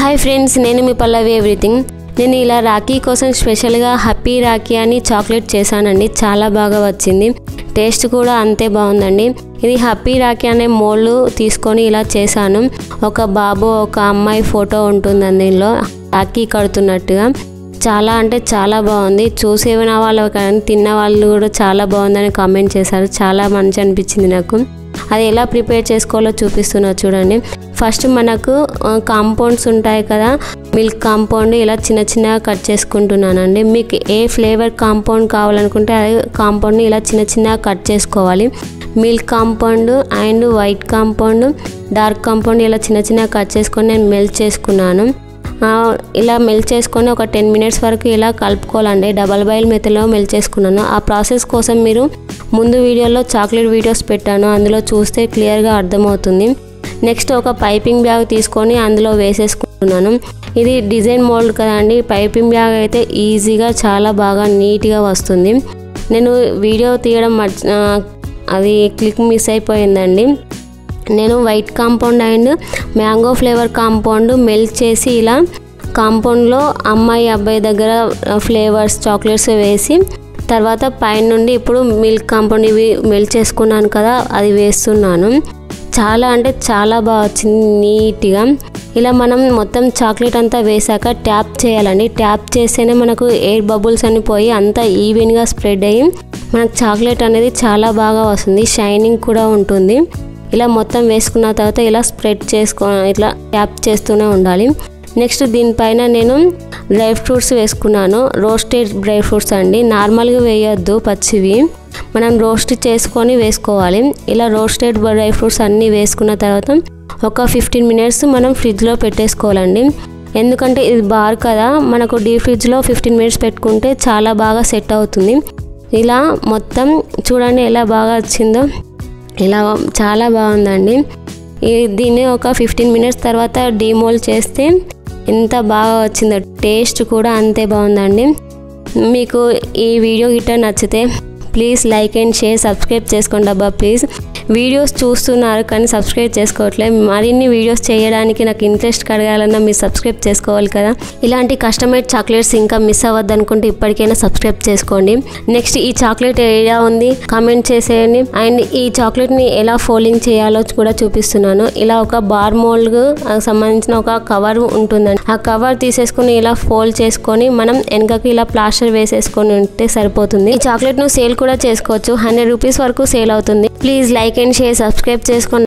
Hi friends, నేను మీ పల్లవి everything. నేను ఇలా రాఖీ కోసం స్పెషల్గా హ్యాపీ రాఖీ అని చాక్లెట్ చేశానండి. చాలా బాగా వచ్చింది, టేస్ట్ కూడా అంతే బాగుందండి. ఇది హ్యాపీ రాఖీ అనే మోల్డ్ తీసుకొని ఇలా చేశాను. ఒక బాబు ఒక అమ్మాయి ఫోటో ఉంటుంది అందులో రాఖీ కడుతున్నట్టుగా. చాలా అంటే చాలా బాగుంది. చూసేవిన వాళ్ళు కానీ తిన్న వాళ్ళు కూడా చాలా బాగుందని కామెంట్ చేశారు. చాలా మంచి అనిపించింది నాకు. అది ఎలా ప్రిపేర్ చేసుకోవాలో చూపిస్తున్నా చూడండి. ఫస్ట్ మనకు కాంపౌండ్స్ ఉంటాయి కదా, మిల్క్ కాంపౌండ్ ఇలా చిన్న చిన్నగా కట్ చేసుకుంటున్నానండి. మీకు ఏ ఫ్లేవర్ కాంపౌండ్ కావాలనుకుంటే అది కాంపౌండ్ని ఇలా చిన్న చిన్నగా కట్ చేసుకోవాలి. Milk compound and white compound, dark compound ఇలా చిన్న చిన్నగా కట్ చేసుకొని నేను మెల్ట్ చేసుకున్నాను. ఇలా మెల్ట్ చేసుకొని ఒక 10 minutes వరకు ఇలా కలుపుకోవాలండి. డబల్ బాయిల్ మెథడ్లో మెల్ట్ చేసుకున్నాను. ఆ ప్రాసెస్ కోసం మీరు ముందు వీడియోలో చాక్లెట్ వీడియోస్ పెట్టాను, అందులో చూస్తే క్లియర్గా అర్థమవుతుంది. నెక్స్ట్ ఒక పైపింగ్ బ్యాగ్ తీసుకొని అందులో వేసేసుకుంటున్నాను. ఇది డిజైన్ మోల్డ్ కదండి, పైపింగ్ బ్యాగ్ అయితే ఈజీగా చాలా బాగా నీట్గా వస్తుంది. నేను వీడియో తీయడం అది క్లిక్ మిస్ అయిపోయిందండి. నేను white compound and mango flavour compound melt చేసి ఇలా కాంపౌండ్లో అమ్మాయి అబ్బాయి దగ్గర ఫ్లేవర్స్ చాక్లెట్స్ వేసి తర్వాత పైన నుండి ఇప్పుడు మిల్క్ కాంపౌండ్ ఇవి మెల్ట్ చేసుకున్నాను కదా అది వేస్తున్నాను. చాలా అంటే చాలా బాగా వచ్చింది నీట్గా. ఇలా మనం మొత్తం చాక్లెట్ అంతా వేసాక ట్యాప్ చేయాలండి. ట్యాప్ చేస్తేనే మనకు ఎయిర్ బబుల్స్ అని పోయి అంతా ఈవెన్గా స్ప్రెడ్ అయ్యి మనకు చాక్లెట్ అనేది చాలా బాగా వస్తుంది, షైనింగ్ కూడా ఉంటుంది. ఇలా మొత్తం వేసుకున్న తర్వాత ఇలా స్ప్రెడ్ ఇట్లా ట్యాప్ చేస్తూనే ఉండాలి. నెక్స్ట్ దీనిపైన నేను డ్రై ఫ్రూట్స్ వేసుకున్నాను. రోస్టెడ్ డ్రై ఫ్రూట్స్ అండి, నార్మల్గా వేయొద్దు, పచ్చివి మనం రోస్ట్ చేసుకొని వేసుకోవాలి. ఇలా రోస్టెడ్ డ్రై ఫ్రూట్స్ అన్నీ వేసుకున్న తర్వాత ఒక 15 minutes మనం ఫ్రిడ్జ్లో పెట్టేసుకోవాలండి. ఎందుకంటే ఇది బార్ కదా, మనకు డీప్ ఫ్రిడ్జ్లో 15 minutes పెట్టుకుంటే చాలా బాగా సెట్ అవుతుంది. ఇలా మొత్తం చూడండి ఎలా బాగా వచ్చిందో, ఇలా చాలా బాగుందండి. దీన్ని ఒక 15 minutes తర్వాత డీమోల్డ్ చేస్తే ఎంత బాగా వచ్చిందో, టేస్ట్ కూడా అంతే బాగుందండి. మీకు ఈ వీడియో గిట్ట నచ్చితే please like and share, subscribe చేసుకోండి అబ్బా ప్లీజ్. వీడియోస్ చూస్తున్నారు కానీ సబ్స్క్రైబ్ చేసుకోవట్లేదు. మరిన్ని వీడియోస్ చేయడానికి నాకు ఇంట్రెస్ట్ కలగాలన్నా మీరు సబ్స్క్రైబ్ చేసుకోవాలి కదా. ఇలాంటి కస్టమైజ్ చాక్లెట్స్ ఇంకా మిస్ అవ్వద్దు అనుకుంటే ఇప్పటికైనా సబ్స్క్రైబ్ చేసుకోండి. నెక్స్ట్ ఈ చాక్లెట్ ఎలా ఉంది కామెంట్ చేసేయండి. అండ్ ఈ చాక్లెట్ని ఎలా ఫోల్డింగ్ చేయాలో కూడా చూపిస్తున్నాను. ఇలా ఒక బార్ మోల్డ్ సంబంధించిన ఒక కవర్ ఉంటుందండి. ఆ కవర్ తీసేసుకొని ఇలా ఫోల్డ్ చేసుకొని మనం వెనకకి ఇలా ప్లాస్టర్ వేసేసుకొని ఉంటే సరిపోతుంది. ఈ చాక్లెట్ను సేల్ కూడా చేసుకోవచ్చు. 100 rupees వరకు సేల్ అవుతుంది. Please like and share, subscribe చేసుకోండి.